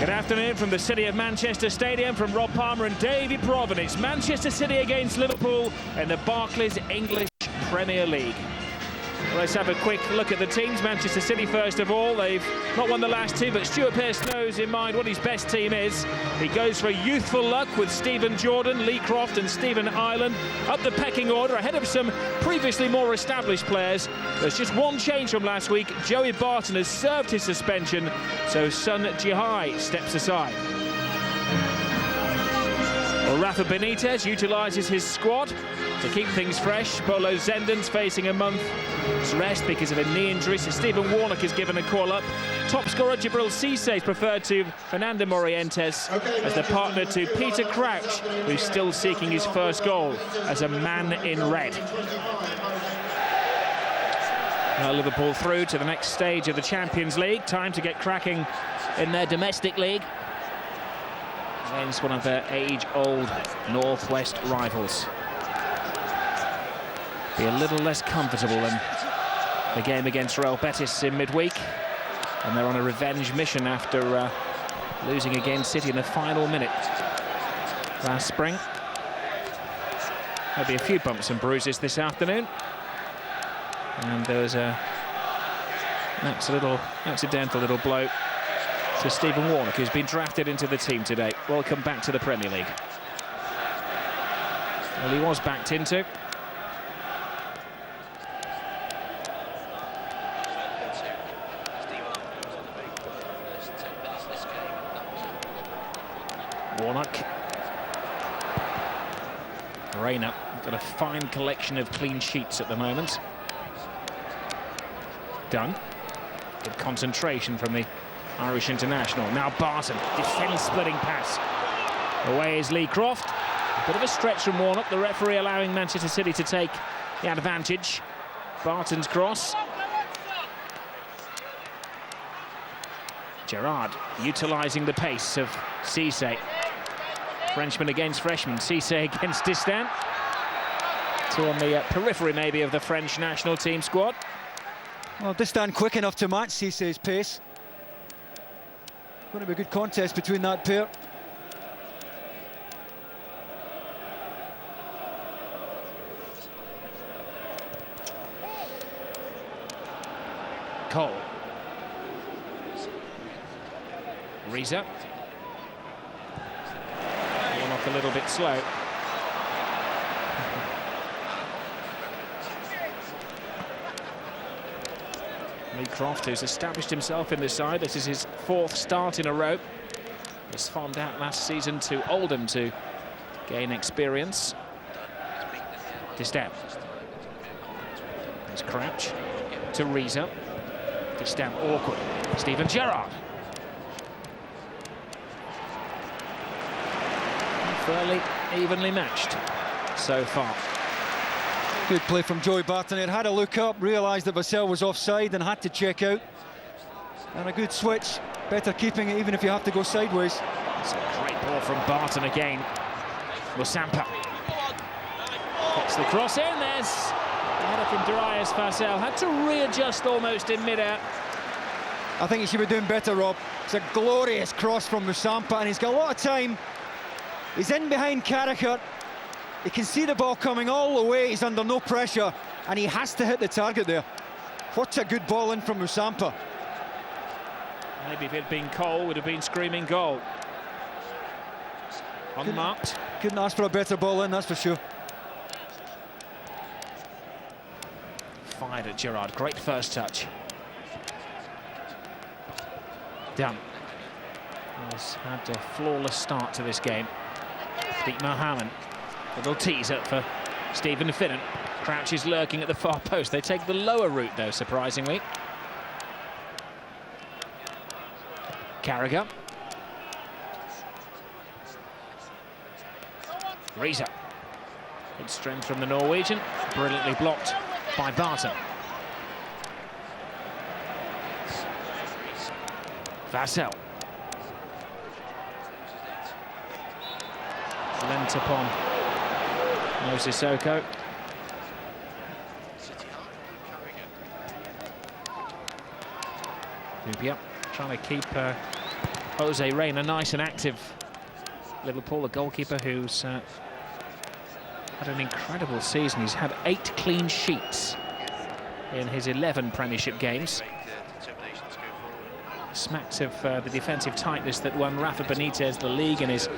Good afternoon from the city of Manchester Stadium, from Rob Palmer and Davy Provan. It's Manchester City against Liverpool in the Barclays English Premier League. Well, let's have a quick look at the teams. Manchester City first of all. They've not won the last two, but Stuart Pearce knows in mind what his best team is. He goes for youthful luck with Stephen Jordan, Lee Croft and Stephen Ireland up the pecking order ahead of some previously more established players. There's just one change from last week. Joey Barton has served his suspension, so Sun Jihai steps aside. Well, Rafa Benitez utilises his squad to keep things fresh. Bolo Zenden's facing a month's rest because of a knee injury, so Stephen Warnock is given a call-up. Top scorer Jibril Cisse is preferred to Fernando Morientes as the partner to Peter Crouch, who's still seeking his first goal as a man in red. Now Liverpool through to the next stage of the Champions League. Time to get cracking in their domestic league against one of their age-old Northwest rivals. Be a little less comfortable than the game against Real Betis in midweek, and they're on a revenge mission after losing against City in the final minute last spring. There'll be a few bumps and bruises this afternoon, and there was an accidental little blow to Stephen Warnock, who's been drafted into the team today. Welcome back to the Premier League. Well, he was backed into. Warnock. Reina got a fine collection of clean sheets at the moment. Dunn. Good concentration from the Irish international. Now Barton, defence-splitting pass. Away is Lee Croft. A bit of a stretch from Warnock, the referee allowing Manchester City to take the advantage. Barton's cross. Gerrard utilising the pace of Cisse. Frenchman against freshman, Cisse against Distin. Two on the periphery maybe of the French national team squad. Well, Distin quick enough to match Cisse's pace. Going to be a good contest between that pair. Cole. Reza. Warnock a little bit slow. Lee Croft, who's established himself in this side. This is his fourth start in a row. Was farmed out last season to Oldham to gain experience. Distin. There's Crouch to Reza. Distin awkward. Steven Gerrard. Fairly evenly matched so far. Good play from Joey Barton. He had a look up, realised that Vassell was offside and had to check out. And a good switch. Better keeping it even if you have to go sideways. It's a great ball from Barton again. Musampa gets the cross in. There's a header from Darius Vassell. Had to readjust almost in mid-air. I think he should be doing better, Rob. It's a glorious cross from Musampa, and he's got a lot of time. He's in behind Carragher. He can see the ball coming all the way. He's under no pressure, and he has to hit the target there. What a good ball in from Musampa. Maybe if it had been Cole, would have been screaming goal. Unmarked. Couldn't ask for a better ball in, that's for sure. Fired at Gerrard. Great first touch. Dunn has had a flawless start to this game. Beat Mohammed. Little teaser for Stephen Finnan. Crouch is lurking at the far post. They take the lower route, though, surprisingly. Carragher. Reza. Good strength from the Norwegian. Brilliantly blocked by Barton. Vassell. Lent upon Sissoko. Dubia trying to keep Jose Reina, nice and active. Liverpool, a goalkeeper who's had an incredible season. He's had 8 clean sheets in his 11 Premiership games. Smacks of the defensive tightness that won Rafa Benitez the league in his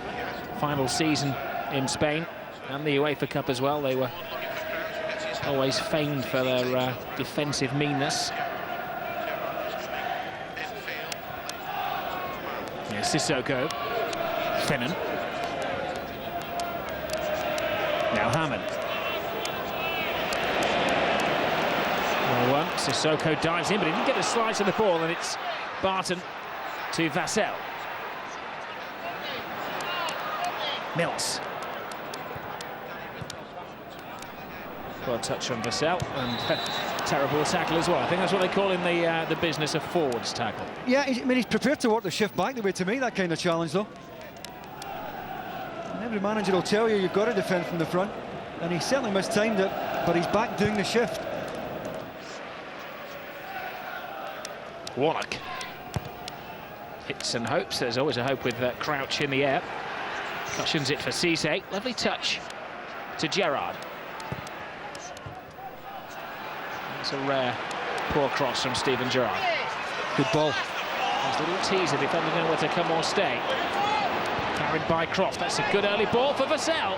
final season in Spain, and the UEFA Cup as well. They were always famed for their defensive meanness. Yeah, Sissoko, Finnan. Now Hammond. 1-1. Sissoko dives in, but he didn't get a slice of the ball, and it's Barton to Vassell. Mills. Well, touch on Vassell, and terrible tackle as well. I think that's what they call in the business of forwards tackle. Yeah, I mean, he's prepared to work the shift back the way to make that kind of challenge, though. And every manager will tell you you've got to defend from the front, and he certainly mistimed it, but he's back doing the shift. Warnock. Hits and hopes. There's always a hope with Crouch in the air. Cushions it for Cisse. Lovely touch to Gerrard. It's a rare poor cross from Steven Gerrard. Good ball. There's a little teaser, defender know where to come or stay. Carried by Croft. That's a good early ball for Vassell.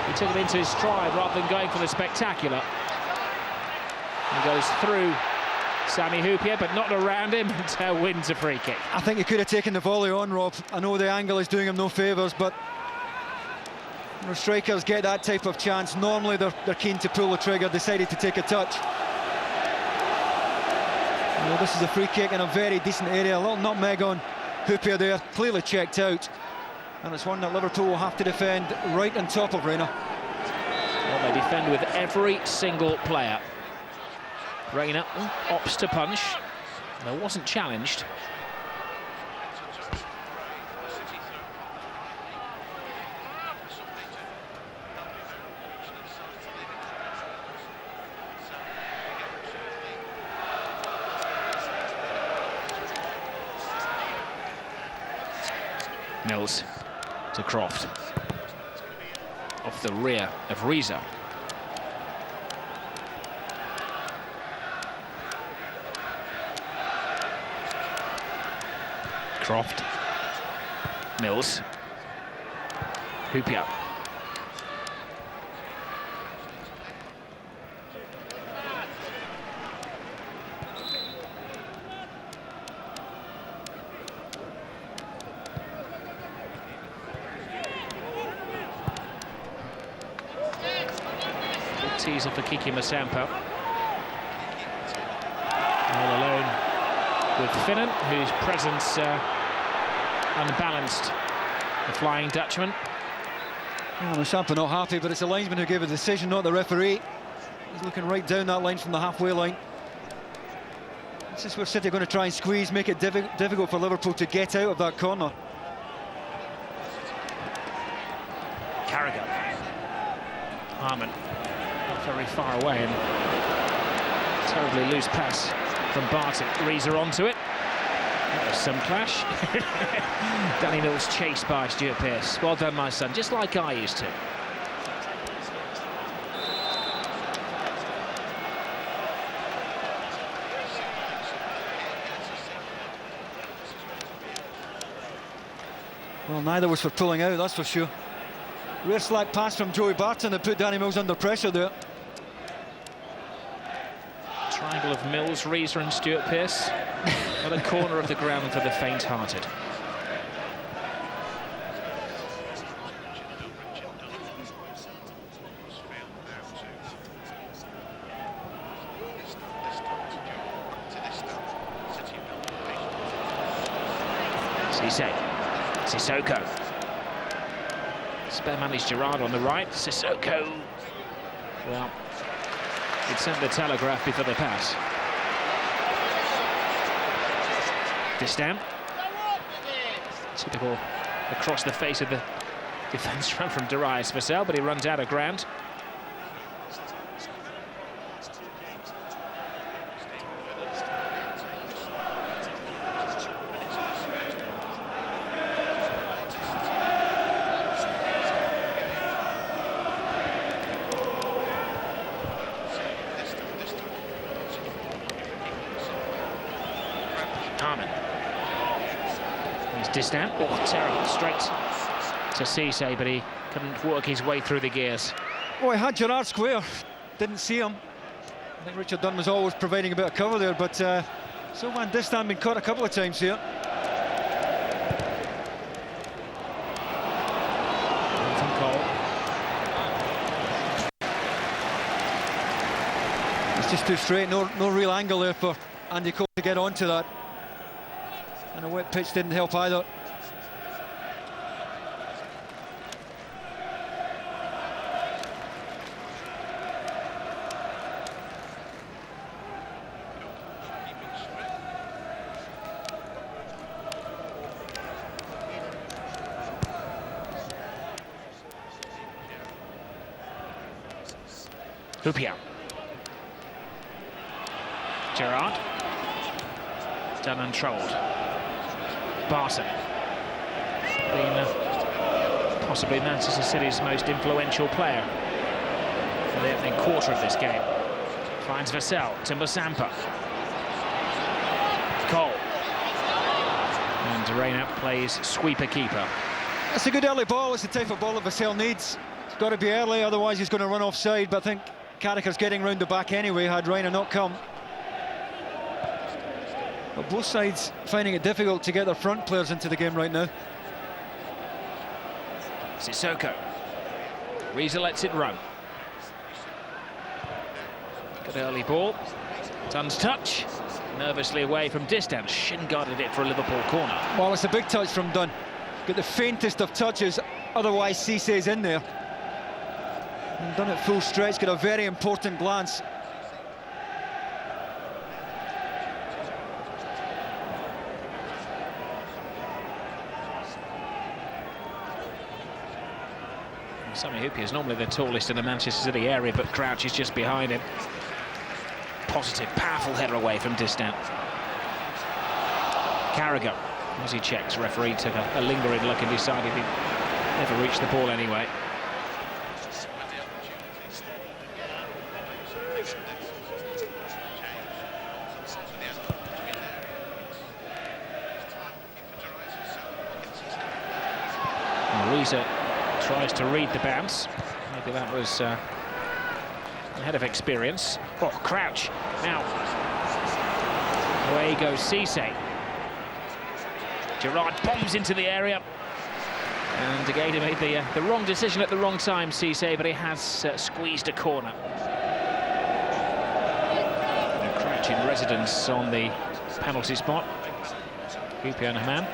He took it into his stride rather than going for the spectacular. He goes through Sami Hyypiä, but not around him, and wins a free kick. I think he could have taken the volley on, Rob. I know the angle is doing him no favours, but when strikers get that type of chance, normally they're keen to pull the trigger, decided to take a touch. Well, this is a free kick in a very decent area, a little nutmeg on Hyypiä there, clearly checked out. And it's one that Liverpool will have to defend right on top of Reina. Well, they defend with every single player. Reina opts to punch. There wasn't challenged. Mills to Croft. Off the rear of Reza. Croft. Mills. Hyypiä. Good teaser for Kiki Masampa. All alone with Finnan, whose presence unbalanced the Flying Dutchman. Well, Masampa not happy, but it's the linesman who gave a decision, not the referee. He's looking right down that line from the halfway line. This is where City are going to try and squeeze, make it difficult for Liverpool to get out of that corner. Carragher. Harmon not very far away, and terribly loose pass from Barton. Reza onto it. That was some clash. Danny Mills chased by Stuart Pearce. Well done, my son, just like I used to. Well, neither was for pulling out, that's for sure. Rare slack pass from Joey Barton that put Danny Mills under pressure there. Triangle of Mills, Reza and Stuart Pearce. Not a corner of the ground for the faint-hearted. Sissoko. Spare man is Gerrard on the right. Sissoko. Well, he'd sent the telegraph before the pass. Distam. Typical across the face of the defence run from Darius Vassell, but he runs out of ground. He's distant. Oh, terrible. Straight to Cisse, but he couldn't work his way through the gears. Oh, he had Gerrard square. Didn't see him. I think Richard Dunn was always providing a bit of cover there, but so Van Distan been caught a couple of times here. It's just too straight, no real angle there for Andy Cole to get onto that. And a wet pitch didn't help either. Hupia. Gerrard. Done and trolled. Barton. Been possibly Manchester City's most influential player for the opening quarter of this game. Finds Vassell to Musampa. Cole. And Reina plays sweeper keeper. That's a good early ball. It's the type of ball that Vassell needs. It's got to be early, otherwise he's going to run offside. But I think Carragher's getting round the back anyway, had Reina not come. But both sides finding it difficult to get their front players into the game right now. Sissoko. Riza lets it run. Good early ball. Dunn's touch. Nervously away from distance. Shin guarded it for a Liverpool corner. Well, it's a big touch from Dunn. Get the faintest of touches, otherwise Cisse's in there. And Dunn at full stretch, got a very important glance. Sami Hupia is normally the tallest in the Manchester City area, but Crouch is just behind him. Positive, powerful header away from distant. Carragher, as he checks, referee took a lingering look and decided he'd never reach the ball anyway. Riza tries to read the bounce. Maybe that was ahead of experience. Oh, Crouch. Now, away goes Cisse. Gerrard bombs into the area. And again, he made the wrong decision at the wrong time, Cisse, but he has squeezed a corner. And Crouch in residence on the penalty spot. Hupia and Haman.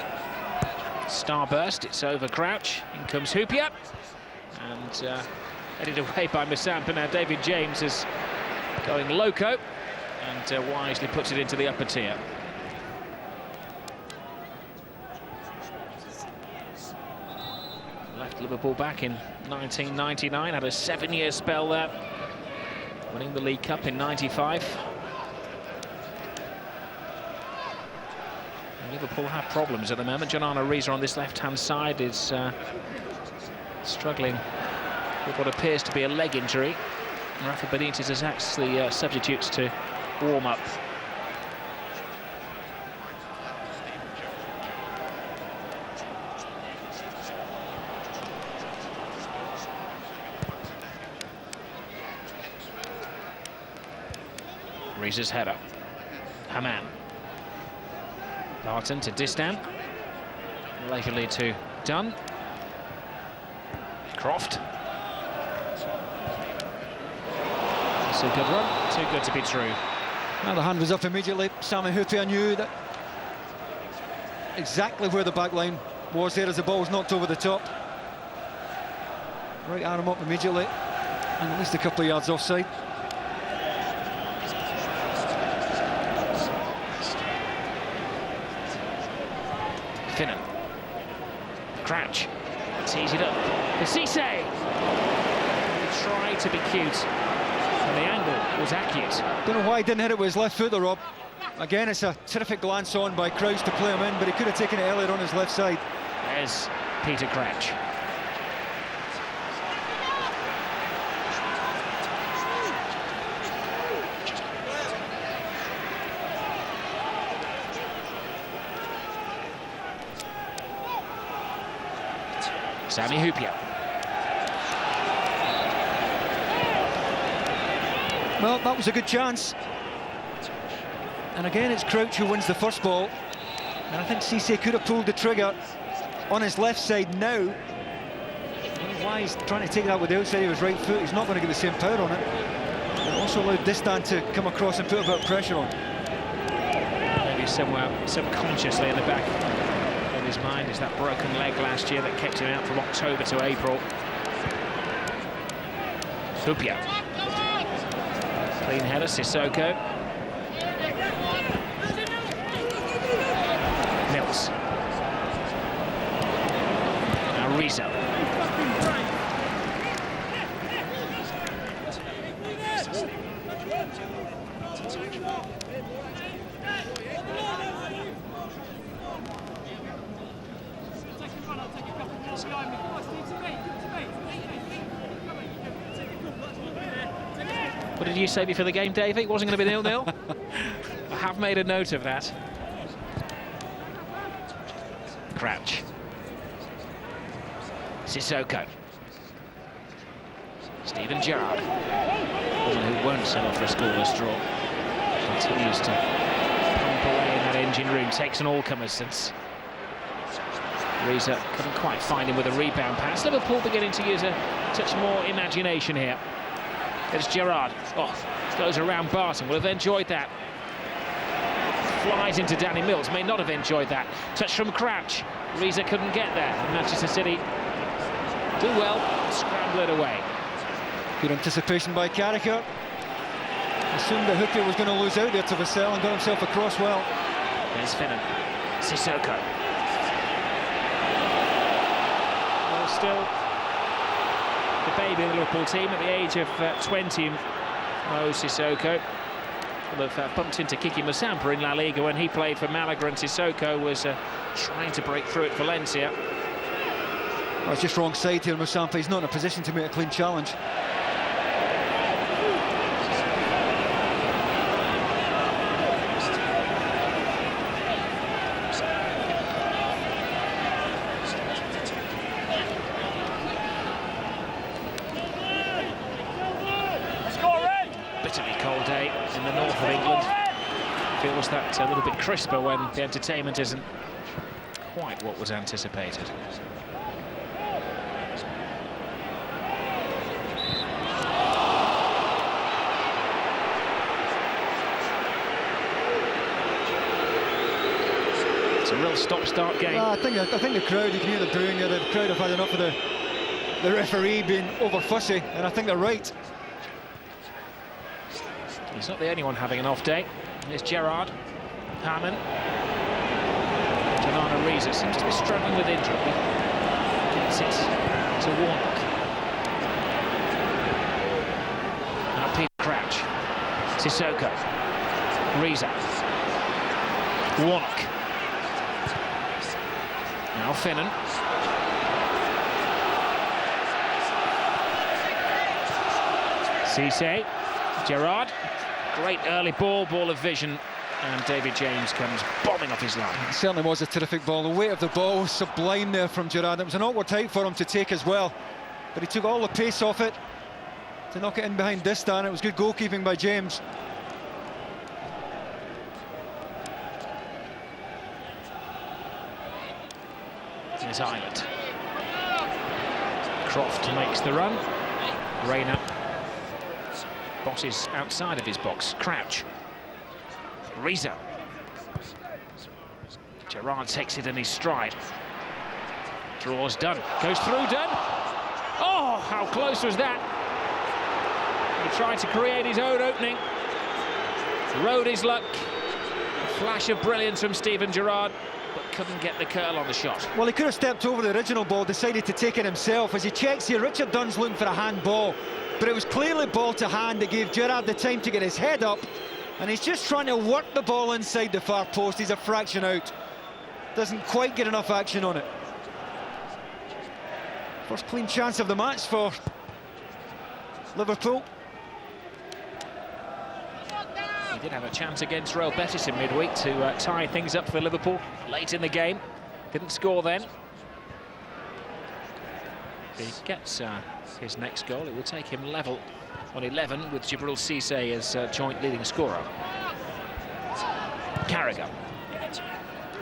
Starburst, it's over Crouch. In comes Hupia. And headed away by Musampa. Now David James is going loco and wisely puts it into the upper tier. Left Liverpool back in 1999, had a 7-year spell there, winning the League Cup in '95. Liverpool have problems at the moment. Jonana Riza on this left-hand side is struggling with what appears to be a leg injury. Rafa Benitez has asked the substitutes to warm up. Riza's header. Haman. Barton to Distan. Leisurely to Dunn. Croft. It's a good run, too good to be true. Now the hand was up immediately. Sami Hupia knew that exactly where the back line was there as the ball was knocked over the top. Right arm up immediately, and at least a couple of yards offside. Finnan. Crouch. Tees it up. For Cisse. He tried to be cute. And the angle was accurate. Don't know why he didn't hit it with his left foot, though, Rob. Again, it's a terrific glance on by Crouch to play him in, but he could have taken it earlier on his left side. There's Peter Crouch. Sami Hyypiä. Well, that was a good chance. And again, it's Crouch who wins the first ball. And I think Cisse could have pulled the trigger on his left side now. I don't know why he's trying to take that with the outside of his right foot. He's not going to get the same power on it. It also allowed Distan to come across and put a bit of pressure on. Maybe somewhere subconsciously in the back of his mind is that broken leg last year that kept him out from October to April. Hyypiä. Clean header, Sissoko. Mills. Now Rizzo. What did you say before the game, Davey? It wasn't going to be 0-0? I have made a note of that. Crouch. Sissoko. Steven Gerrard. One who won't settle for a scoreless draw. Continues to pump away in that engine room. Takes an all-comers since Reza couldn't quite find him with a rebound pass. Liverpool beginning to use a touch more imagination here. There's Gerrard. Oh, goes around Barton. Will have enjoyed that. Flies into Danny Mills. May not have enjoyed that. Touch from Crouch. Reza couldn't get there. Manchester City do well. Scramble it away. Good anticipation by Carragher. Assumed that Hyypiä was going to lose out there to Vassell and got himself across well. There's Finnan. Sissoko. Well, still the baby of the Liverpool team at the age of 20. Mo Sissoko will have bumped into Kiki Musampa in La Liga when he played for Malaga, and Sissoko was trying to break through at Valencia. Well, it's just wrong side here, Musampa. He's not in a position to make a clean challenge. Bitterly cold day in the north of England. Feels that a little bit crisper when the entertainment isn't quite what was anticipated. It's a real stop-start game. I think the crowd, you can hear the booing there. The crowd have had enough of the referee being over fussy, and I think they're right. He's not the only one having an off day. Here's Gerrard, Hamann, Janana Reza seems to be struggling with injury. Gets it to Warnock. Now Peter Crouch, Sissoko, Reza, Warnock. Now Finnan. Cisse, Gerrard. Great early ball of vision, and David James comes bombing off his line. It certainly was a terrific ball. The weight of the ball was sublime there from Gerrard. It was an awkward height for him to take as well, but he took all the pace off it to knock it in behind Distan. It was good goalkeeping by James. Here's Island. Croft makes the run. Reyna bosses outside of his box. Crouch. Rizzo. Gerrard takes it in his stride. Draws Dunn. Goes through Dunn. Oh, how close was that? He tried to create his own opening. Rode his luck. A flash of brilliance from Steven Gerrard, but couldn't get the curl on the shot. Well, he could have stepped over the original ball, decided to take it himself. As he checks here, Richard Dunn's looking for a handball, but it was clearly ball to hand that gave Gerrard the time to get his head up, and he's just trying to work the ball inside the far post. He's a fraction out. Doesn't quite get enough action on it. First clean chance of the match for Liverpool. He did have a chance against Real Betis in midweek to tie things up for Liverpool late in the game. Didn't score then. If he gets his next goal, it will take him level on 11 with Jibril Cisse as joint leading scorer. Carragher.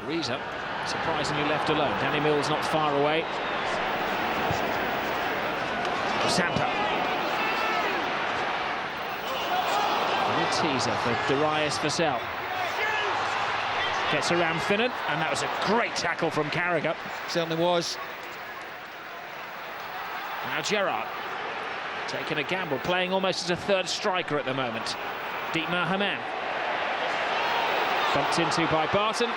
Reza surprisingly left alone. Danny Mills not far away. Sampa. Little teaser for Darius Vassell. Gets around Finnan, and that was a great tackle from Carragher. Certainly was. Now Gerrard taking a gamble, playing almost as a third striker at the moment. Dietmar Hamann. Bumped into by Barton.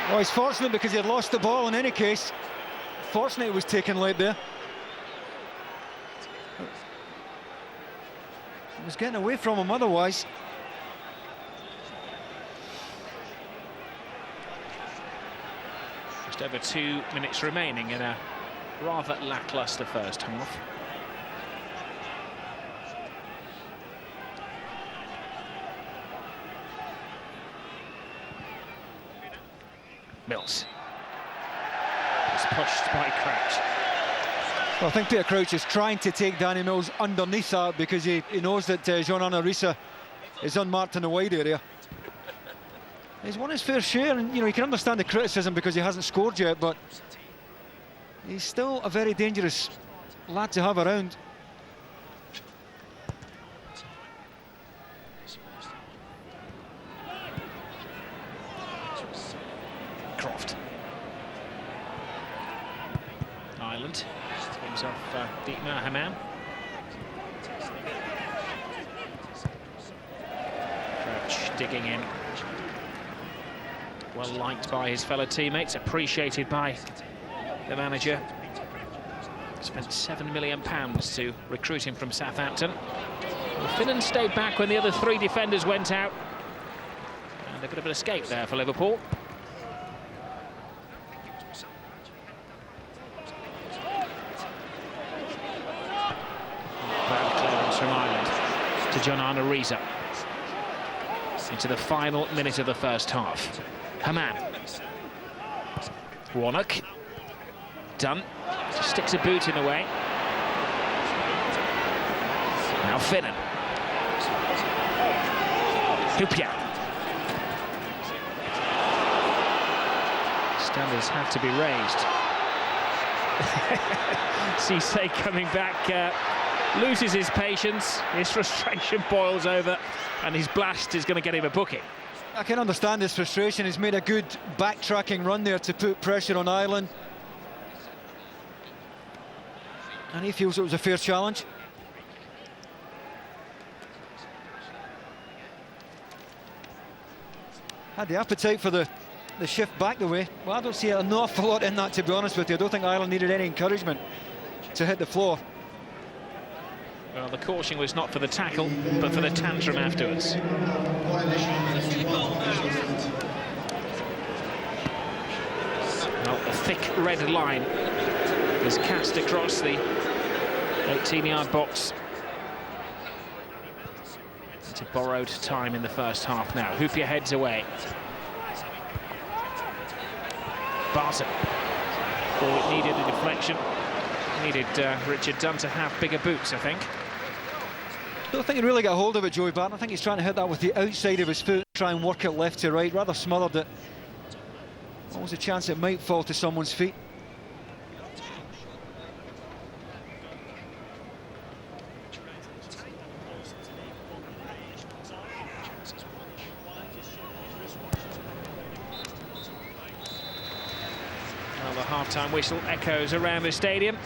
Well, he's fortunate because he had lost the ball in any case. Fortunate it was taken late there. It was getting away from him otherwise. Just over 2 minutes remaining in a rather lacklustre first half. Mills. It's pushed by Crouch. Well, I think Peter Crouch is trying to take Danny Mills underneath that because he knows that Jean-Arnaud Risa is unmarked in the wide area. He's won his fair share, and you can understand the criticism because he hasn't scored yet, but he's still a very dangerous lad to have around. Croft. Ireland brings off Dietmar Hamann. Crouch digging in. Well liked by his fellow teammates, appreciated by the manager. Spent £7 million to recruit him from Southampton. Well, Finnan stayed back when the other three defenders went out. And a bit of an escape there for Liverpool. Bad clearance from Ireland to Jean-Arnaud Risa. Into the final minute of the first half. Hamann. Warnock. Dunn. Sticks a boot in the way. Now Finnan. Hupia. Standards have to be raised. Cisse coming back, loses his patience, his frustration boils over, and his blast is going to get him a booking. I can understand his frustration. He's made a good backtracking run there to put pressure on Ireland. And he feels it was a fair challenge. Had the appetite for the shift back the way. Well, I don't see an awful lot in that, to be honest with you. I don't think Ireland needed any encouragement to hit the floor. Well, the caution was not for the tackle, but for the tantrum afterwards. Well, a thick red line is cast across the 18-yard box. It's a borrowed time in the first half now. Hupia heads away. Barton. Oh, it needed a deflection. Needed Richard Dunn to have bigger boots, I think. I don't think he really got hold of it, Joey Barton. I think he's trying to hit that with the outside of his foot, try and work it left to right, rather smothered it. Always a chance it might fall to someone's feet. Well, the half-time whistle echoes around the stadium.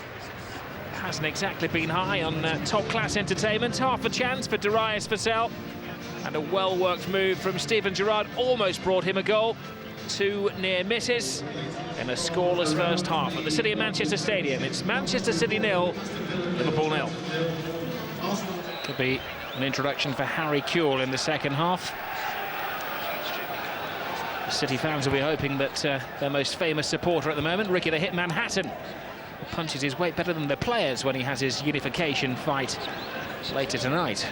Hasn't exactly been high on top-class entertainment. Half a chance for Darius Vassell, and a well-worked move from Steven Gerrard almost brought him a goal. Two near misses in a scoreless first half at the City of Manchester Stadium. It's Manchester City 0, Liverpool 0. Could be an introduction for Harry Kewell in the second half. The City fans will be hoping that their most famous supporter at the moment, Ricky the Hitman Hatton, punches his weight better than the players when he has his unification fight later tonight.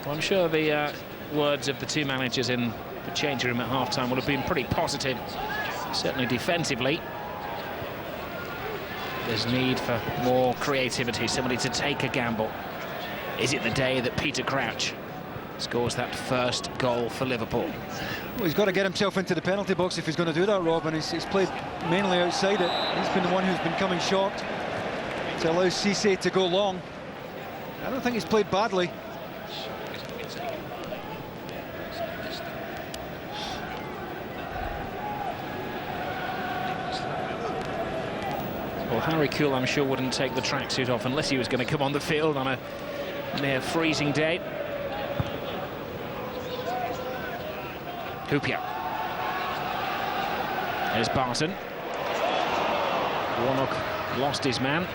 Well, I'm sure the words of the two managers in the changing room at half-time would have been pretty positive, certainly defensively. There's need for more creativity, somebody to take a gamble. Is it the day that Peter Crouch scores that first goal for Liverpool? Well, he's got to get himself into the penalty box if he's going to do that, Rob, and he's played mainly outside it. He's been the one who's been coming short to allow Cisse to go long. I don't think he's played badly. Well, Harry Kewell, I'm sure, wouldn't take the tracksuit off unless he was going to come on the field on a near freezing day. Hoopier. There's Barton. Warnock lost his man.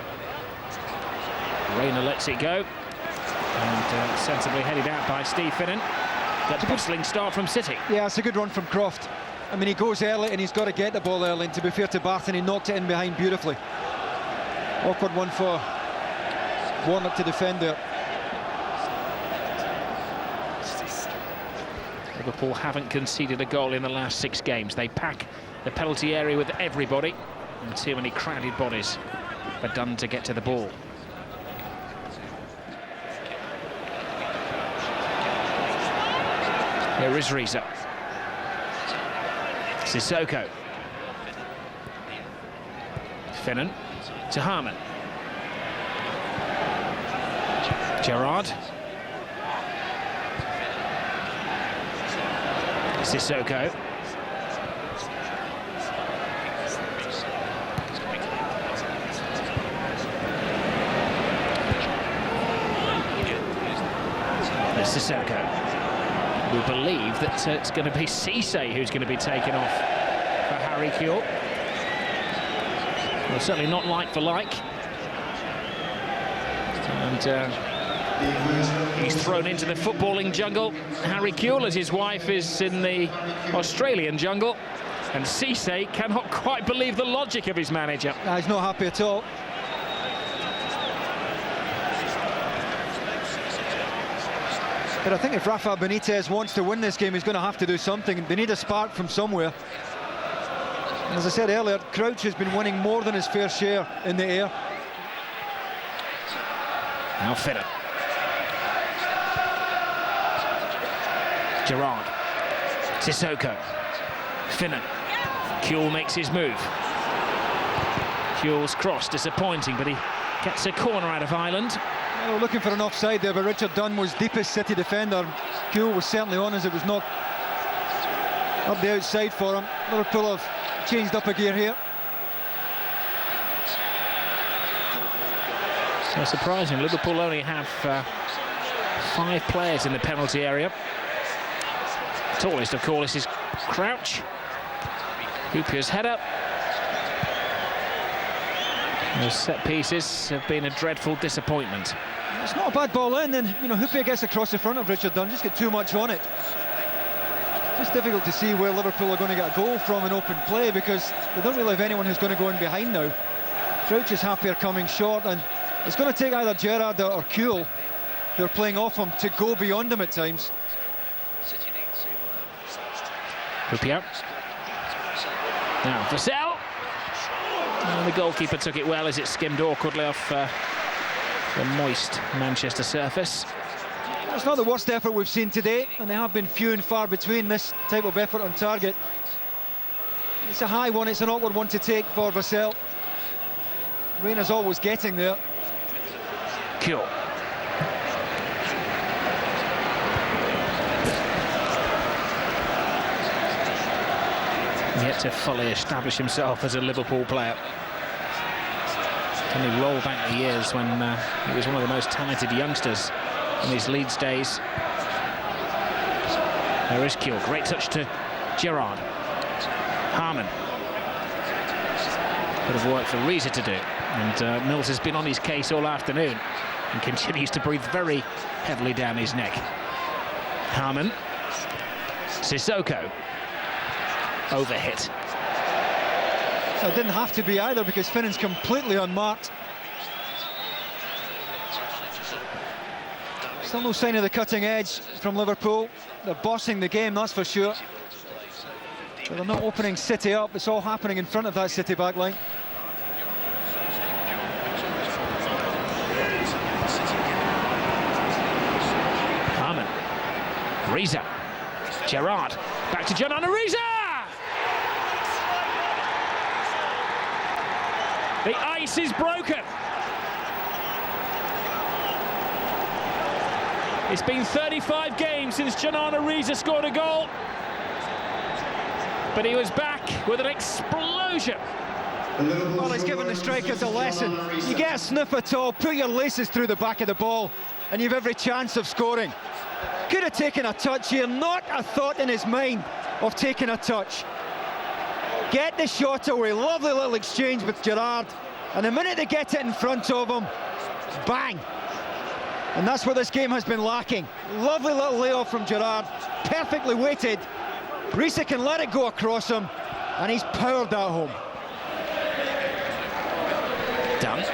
Rayner lets it go. And sensibly headed out by Steve Finnan. That bustling start from City. Yeah, it's a good run from Croft. I mean, he goes early and he's got to get the ball early, and to be fair to Barton, he knocked it in behind beautifully. Awkward one for Warnock to defend there. Liverpool haven't conceded a goal in the last 6 games. They pack the penalty area with everybody, and too many crowded bodies are done to get to the ball. Here is Reza. Sissoko. Finnan to Harman. Gerrard. Sissoko. Sissoko. We believe that it's going to be Cisse who's going to be taken off for Harry Kewell. Well, certainly not like for like. And he's thrown into the footballing jungle. Harry Kewell, as his wife is in the Australian jungle. And Cisse cannot quite believe the logic of his manager. No, he's not happy at all. But I think if Rafa Benitez wants to win this game, he's going to have to do something. They need a spark from somewhere. And as I said earlier, Crouch has been winning more than his fair share in the air. Now Finnan. Gerrard. Sissoko. Finnan. Kewell makes his move. Kewell's cross disappointing, but he gets a corner out of Ireland. Well, looking for an offside there, but Richard Dunn was deepest City defender. Kewell was certainly on as it was not up the outside for him. Liverpool have changed up a gear here. So surprising, Liverpool only have 5 players in the penalty area. Tallest, of course, is Crouch. Hoopier's header. Those set pieces have been a dreadful disappointment. It's not a bad ball in, and you know, Hoopier gets across the front of Richard Dunn, just get too much on it. Just difficult to see where Liverpool are going to get a goal from in open play, because they don't really have anyone who's going to go in behind now. Crouch is happier coming short, and it's going to take either Gerrard or Kewell, who are playing off him, to go beyond him at times. Hoopier. Now Vassell. And the goalkeeper took it well as it skimmed awkwardly off the moist Manchester surface. It's not the worst effort we've seen today, and they have been few and far between this type of effort on target. It's a high one, it's an awkward one to take for Vassell. Rayner's always getting there. Kewell. Yet to fully establish himself as a Liverpool player. Can he roll back the years when he was one of the most talented youngsters in his Leeds days. There is Kewell, great touch to Gerrard. Harman. Bit of work for Reza to do, and Mills has been on his case all afternoon and continues to breathe very heavily down his neck. Harman. Sissoko. Overhit. It didn't have to be either, because Finnan's completely unmarked. Still no sign of the cutting edge from Liverpool. They're bossing the game, that's for sure. But they're not opening City up. It's all happening in front of that City back line. Harman. Reza. Gerrard. Back to John Reza! The ice is broken. It's been 35 games since John Reza scored a goal. But he was back with an explosion. Well, he's given the strikers a lesson. You get a sniff at all, put your laces through the back of the ball, and you've every chance of scoring. Could have taken a touch here, not a thought in his mind of taking a touch. Get the shot away, lovely little exchange with Gerrard, and the minute they get it in front of him, bang! And that's where this game has been lacking. Lovely little layoff from Gerrard, perfectly weighted. Risa can let it go across him, and he's powered that home. Done.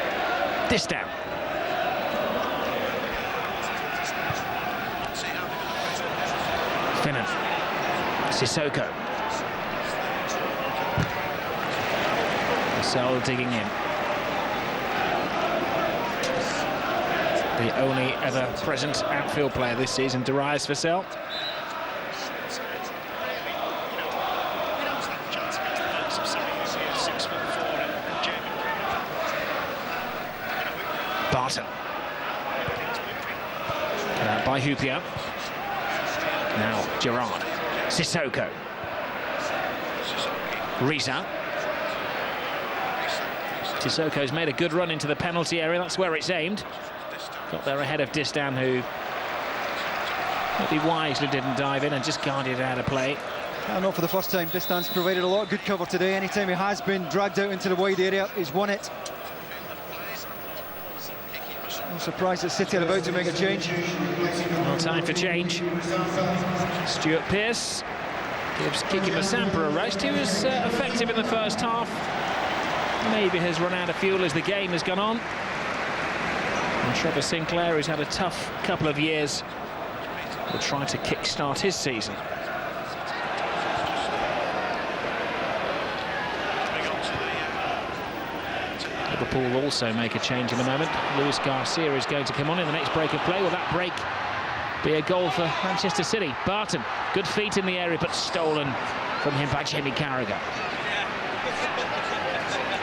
This down. Finnan. Sissoko. Marcel digging in. The only ever present outfield player this season, Darius Vassell. Barton. By Hupia. Now Gerrard. Sissoko. Reza. Sissoko's made a good run into the penalty area. That's where it's aimed. Got there ahead of Distan, who maybe wisely didn't dive in and just guarded it out of play. I know for the first time, Distan's provided a lot of good cover today. Anytime he has been dragged out into the wide area, he's won it. I'm surprised that City are about to make a change. No time for change. Stuart Pearce gives Kiki Masampa a rest. He was effective in the first half. Maybe has run out of fuel as the game has gone on. And Trevor Sinclair, who's had a tough couple of years, will try to kick-start his season. Liverpool will also make a change in a moment. Luis Garcia is going to come on in the next break of play. Will that break be a goal for Manchester City? Barton, good feet in the area, but stolen from him by Jamie Carragher.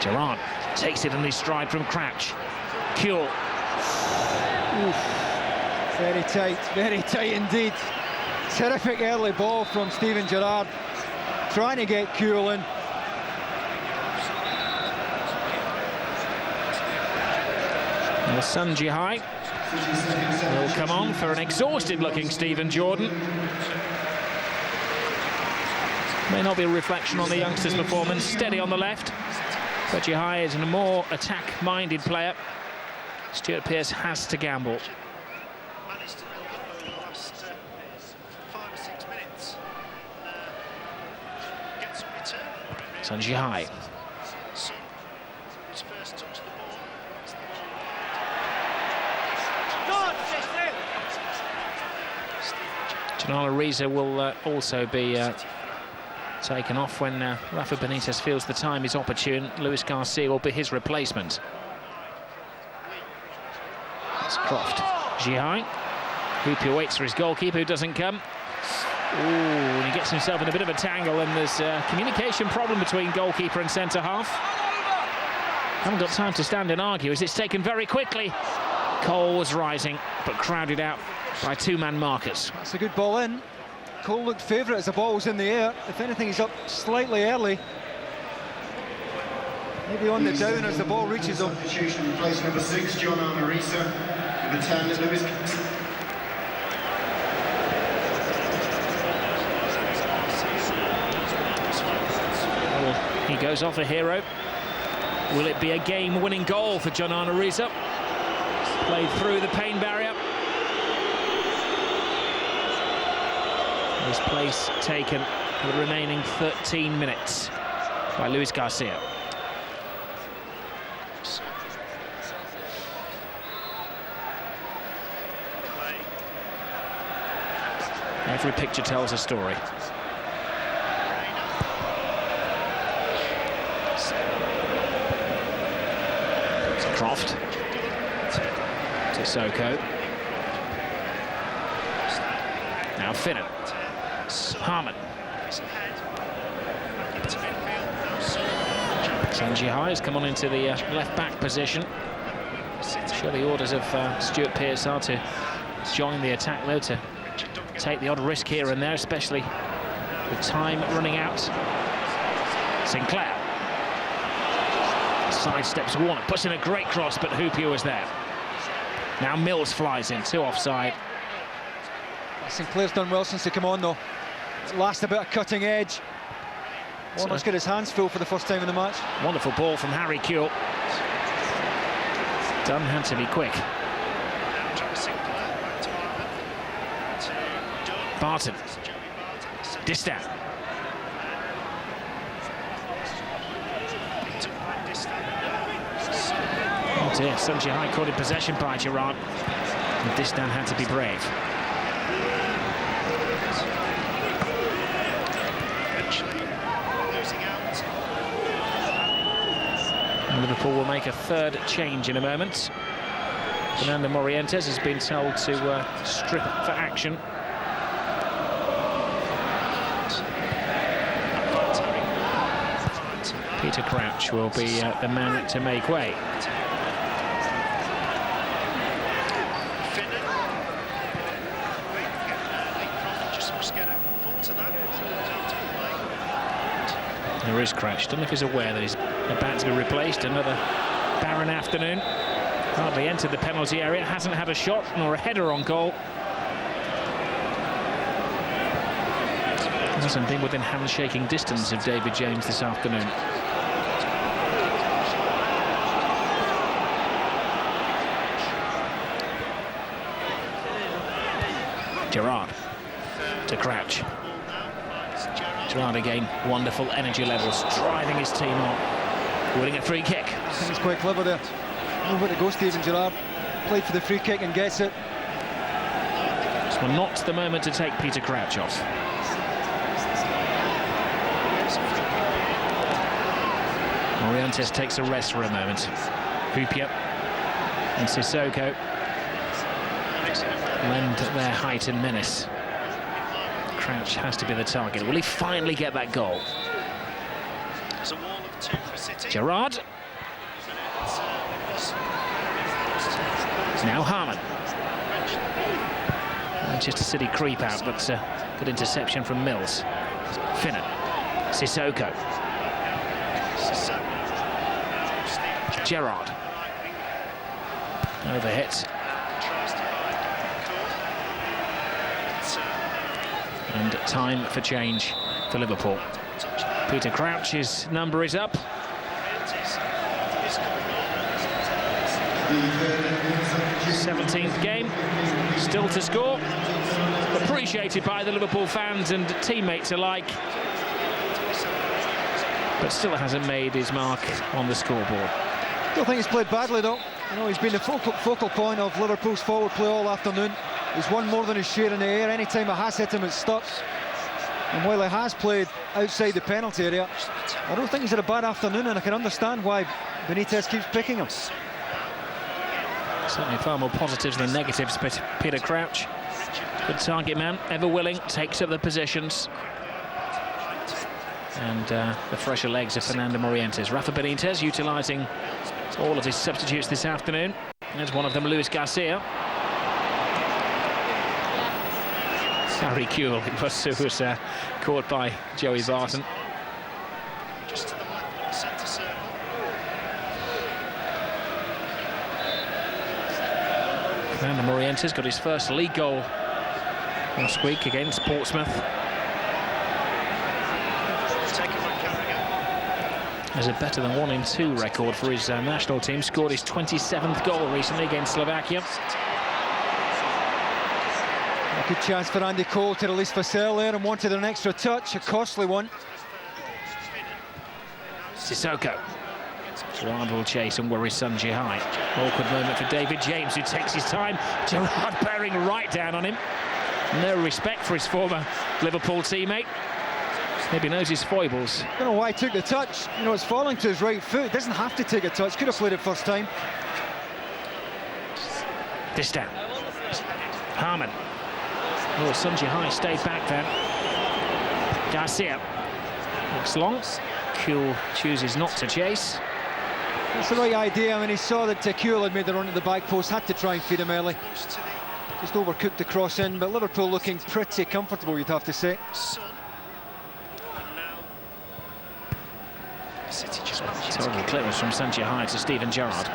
Gerrard takes it in his stride from Crouch. Kuehl. Very tight indeed. Terrific early ball from Steven Gerrard, trying to get Kuehl in. Well, Sun Jihai will come on for an exhausted-looking Stephen Jordan. May not be a reflection on the youngster's performance. Steady on the left, but Jihai is a more attack-minded player. Stuart Pearce has to gamble. Sun Jihai. John Reza will also be taken off when Rafa Benitez feels the time is opportune. Luis Garcia will be his replacement. That's Croft. Jihai. Hupia waits for his goalkeeper, who doesn't come. Ooh, and he gets himself in a bit of a tangle, and there's a communication problem between goalkeeper and centre-half. Haven't got time to stand and argue, as it's taken very quickly. Cole was rising, but crowded out by two-man markers. That's a good ball in. Cole looked favourite as the ball was in the air. If anything, he's up slightly early. Maybe on the down as the ball reaches him. Substitution, place number 6, John Arisa. Number 10, Lewis. Well, he goes off a hero. Will it be a game-winning goal for John Arisa? Played through the pain barrier. His place taken for the remaining 13 minutes by Luis Garcia. Every picture tells a story. Croft. Sissoko. Now Finnan. Harman. Sanjay has come on into the left-back position. Sure, the orders of Stuart Pearce are to join the attack, though, to take the odd risk here and there, especially with time running out. Sinclair. Sidesteps Warner, puts in a great cross, but Hoopier was there. Now Mills flies in, 2 offside. Sinclair's done well since he come on, though. Last a bit of cutting edge. Warner's got his hands full for the first time in the match. Wonderful ball from Harry Kewell. Dunn had to be quick. Barton. Distan. Oh dear, Sanjay caught in possession by Gerrard. And Distan had to be brave. And Liverpool will make a third change in a moment. Fernando Morientes has been told to strip for action. Peter Crouch will be the man to make way. There is Crouch. Don't know if he's aware that he's about to be replaced. Another barren afternoon. Hardly entered the penalty area. Hasn't had a shot nor a header on goal. Hasn't been within handshaking distance of David James this afternoon. Gerrard to Crouch. Gerrard again, wonderful energy levels, driving his team on, winning a free kick. I think he's quite clever there. Nowhere to go, Steven Gerrard. Played for the free kick and gets it. Well, not the moment to take Peter Crouch off. Morientes takes a rest for a moment. Hoopier and Sissoko lend their height and menace. Crouch has to be the target. Will he finally get that goal? Gerrard. Now Harman. Manchester City creep out, but good interception from Mills. Finnan. Sissoko. Gerrard. Overhit. And time for change for Liverpool. Peter Crouch's number is up. 17th game, still to score. Appreciated by the Liverpool fans and teammates alike. But still hasn't made his mark on the scoreboard. I don't think he's played badly, though. You know, he's been the focal point of Liverpool's forward play all afternoon. He's won more than his share in the air. Any time it has hit him, it stops. And while he has played outside the penalty area, I don't think he's had a bad afternoon, and I can understand why Benitez keeps picking him. Certainly far more positives than negatives, but Peter Crouch, good target man, ever willing, takes up the positions. And the fresher legs of Fernando Morientes. Rafa Benitez utilising all of his substitutes this afternoon. There's one of them, Luis Garcia. Harry Kewell, it was, who was caught by Joey Barton. Just to the left, centre circle. Fernando Morientes got his first league goal last week against Portsmouth. Has a better than 1 in 2 record for his national team. Scored his 27th goal recently against Slovakia. A good chance for Andy Cole to release Vassell there and wanted an extra touch, a costly one. Sissoko. Gerrard will chase and worry Sanjay. Awkward moment for David James, who takes his time. Gerrard bearing right down on him. No respect for his former Liverpool teammate. Maybe knows his foibles. I don't know why he took the touch. You know, it's falling to his right foot. He doesn't have to take a touch. Could have played it first time. This down. Harman. Oh, Sun Jihai stayed back then. Garcia. Looks long. Kuhl chooses not to chase. That's the right idea. I mean, he saw that Kuhl had made the run at the back post, had to try and feed him early. Just overcooked the cross in, but Liverpool looking pretty comfortable, you'd have to say. Terrible clearance from Sun Jihai to Steven Gerrard.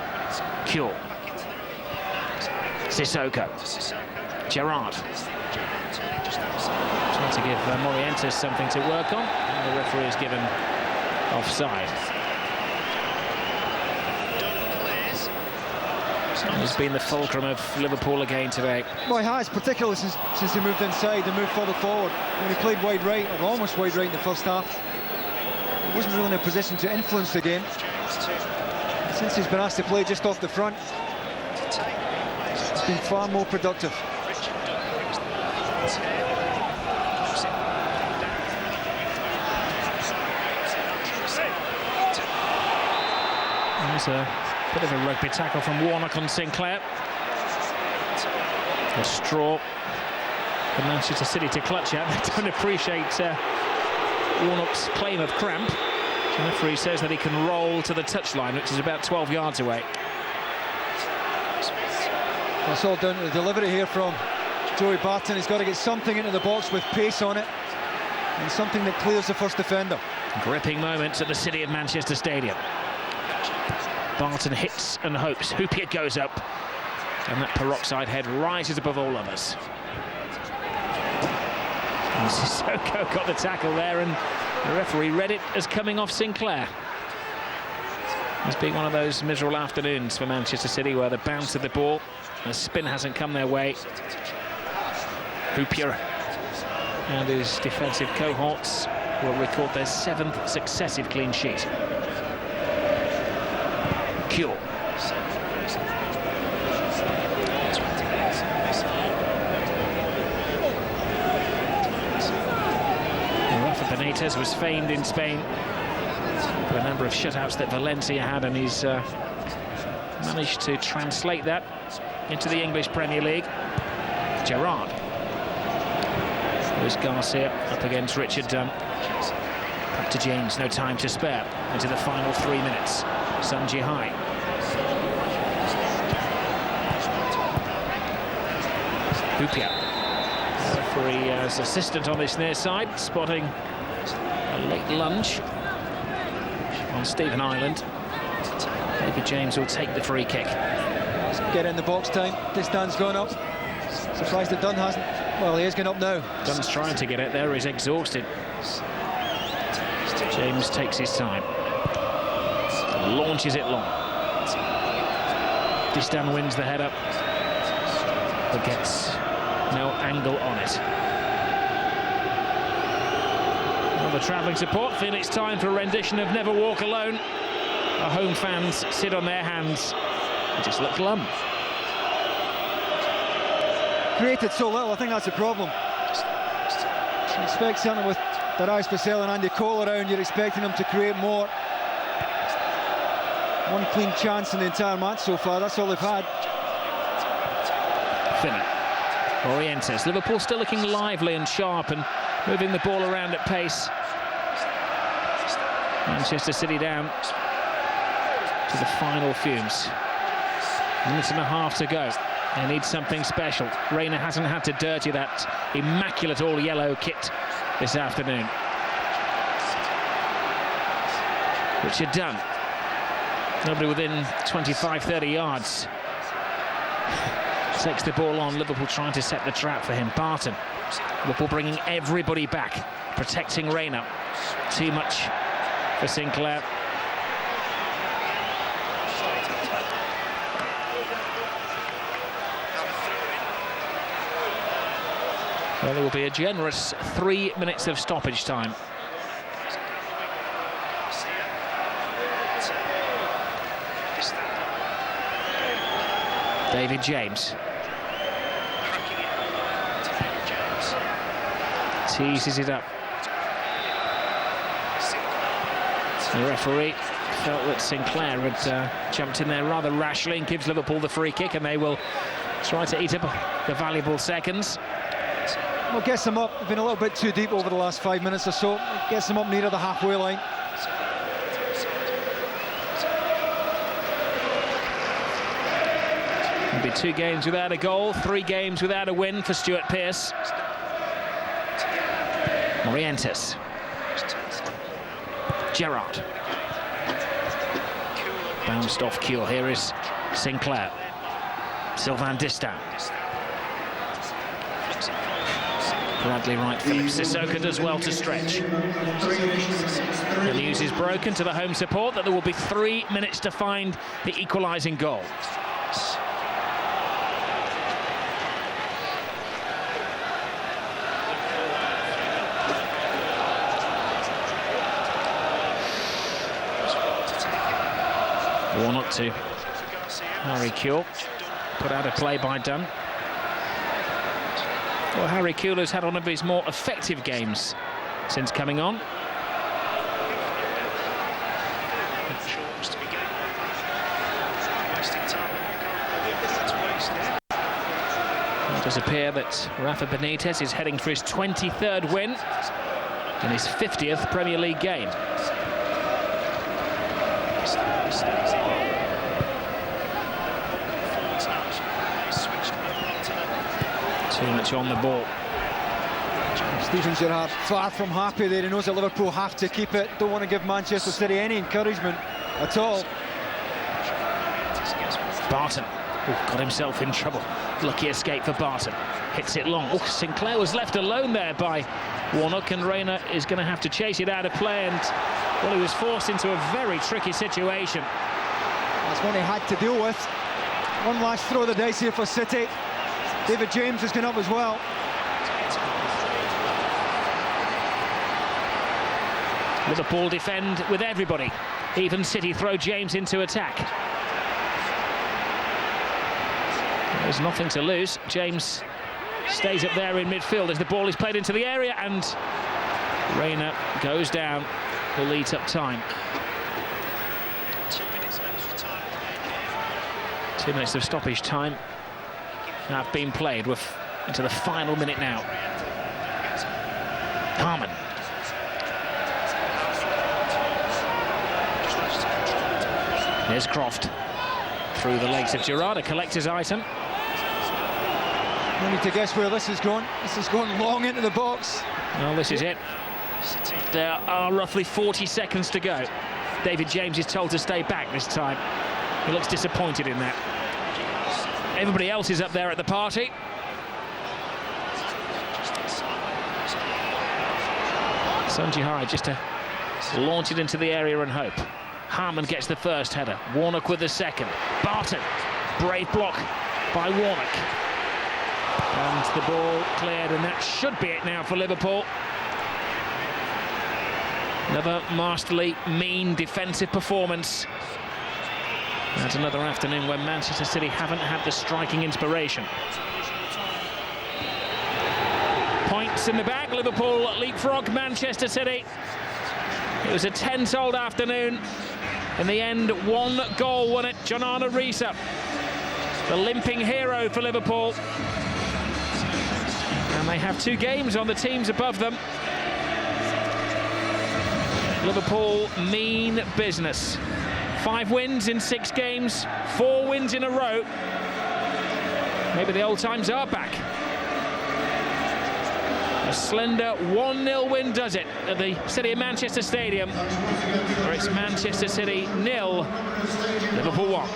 Kuhl. Sissoko. Gerrard. Trying to give Morientes something to work on, and the referee is given offside. He's been the fulcrum of Liverpool again today. Well, he has, particularly since he moved inside and moved further forward. When he played wide right, or almost wide right in the first half, he wasn't really in a position to influence the game. Since he's been asked to play just off the front, he's been far more productive. There's a bit of a rugby tackle from Warnock on Sinclair. A straw for Manchester City to clutch at. They don't appreciate Warnock's claim of cramp. The referee says that he can roll to the touchline, which is about 12 yards away. That's all down to the delivery here from Joey Barton. He's got to get something into the box with pace on it, and something that clears the first defender. Gripping moments at the City of Manchester Stadium. Barton hits and hopes. Hoopier goes up, and that peroxide head rises above all others. And Sissoko got the tackle there, and the referee read it as coming off Sinclair. It's been one of those miserable afternoons for Manchester City, where the bounce of the ball, the spin hasn't come their way. Hoopier and his defensive cohorts will record their 7th successive clean sheet. Kuhl. Rafa Benitez was famed in Spain for a number of shutouts that Valencia had, and he's managed to translate that into the English Premier League. Gerrard. There's Garcia up against Richard Dunn. Back to James, no time to spare into the final 3 minutes. Sun Jihai. Hoopier. Referee as assistant on this near side, spotting a late lunge on Stephen Ireland. David James will take the free kick. Get in the box time. This Dunn's gone up. Surprised that Dunn hasn't. Well, he is going up now. Dunn's trying to get it there. He's exhausted. James takes his time. Launches it long. Distan wins the head up, but gets no angle on it. Well, the travelling support feel it's time for a rendition of Never Walk Alone. Our home fans sit on their hands and just look glum. Created so little, I think that's a problem. You expect something with Darius Vassell and Andy Cole around, you're expecting them to create more. One clean chance in the entire match so far, that's all they've had. Finnan. Morientes. Liverpool still looking lively and sharp and moving the ball around at pace. Manchester City down to the final fumes. A minute and a half to go. They need something special. Reina hasn't had to dirty that immaculate all-yellow kit this afternoon. Richard Dunn. Nobody within 25-30 yards. Takes the ball on. Liverpool trying to set the trap for him. Barton. Liverpool bringing everybody back, protecting Reina. Too much for Sinclair. Well, there will be a generous 3 minutes of stoppage time. David James. Teases it up. The referee felt that Sinclair had jumped in there rather rashly and gives Liverpool the free kick, and they will try to eat up the valuable seconds. Well, gets them up. They've been a little bit too deep over the last 5 minutes or so. Gets them up near the halfway line. It'll be 2 games without a goal, 3 games without a win for Stuart Pearce. Morientes. Gerrard. Bounced off cure. Here is Sinclair. Sylvain Distin. Bradley Wright, Philip Sissoko does well to stretch. The news is broken to the home support that there will be 3 minutes to find the equalising goal. Warnock to Harry Kewell. Put out a play by Dunn. Well, Harry Kewell has had one of his more effective games since coming on. It does appear that Rafa Benitez is heading for his 23rd win and his 50th Premier League game. Too much on the ball. Steven Gerrard far from happy there. He knows that Liverpool have to keep it. Don't want to give Manchester City any encouragement at all. Barton got himself in trouble. Lucky escape for Barton. Hits it long. Sinclair was left alone there by Warnock, and Reina is going to have to chase it out of play, and well, he was forced into a very tricky situation. That's one he had to deal with. One last throw of the dice here for City. David James has gone up as well. Liverpool defend with everybody. Even City throw James into attack. There's nothing to lose. James stays up there in midfield as the ball is played into the area, and Reina goes down. Will eat up time. 2 minutes of stoppage time have been played. We're into the final minute now. Harman. Here's Croft. Through the legs of Gerrard, a collector's item. No need to guess where this is going. This is going long into the box. Well, this is it. There are roughly 40 seconds to go. David James is told to stay back this time. He looks disappointed in that. Everybody else is up there at the party. Sanjihari just to launch it into the area and hope. Harman gets the first header. Warnock with the second. Barton, brave block by Warnock. And the ball cleared, and that should be it now for Liverpool. Another masterly, mean defensive performance. That's another afternoon when Manchester City haven't had the striking inspiration. Points in the bag. Liverpool leapfrog Manchester City. It was a tense-old afternoon. In the end, 1 goal won it. Jonana Risa, the limping hero for Liverpool. And they have 2 games on the teams above them. Liverpool mean business. 5 wins in 6 games, 4 wins in a row. Maybe the old times are back. A slender 1-0 win does it at the City of Manchester Stadium, where it's Manchester City 0, Liverpool 1.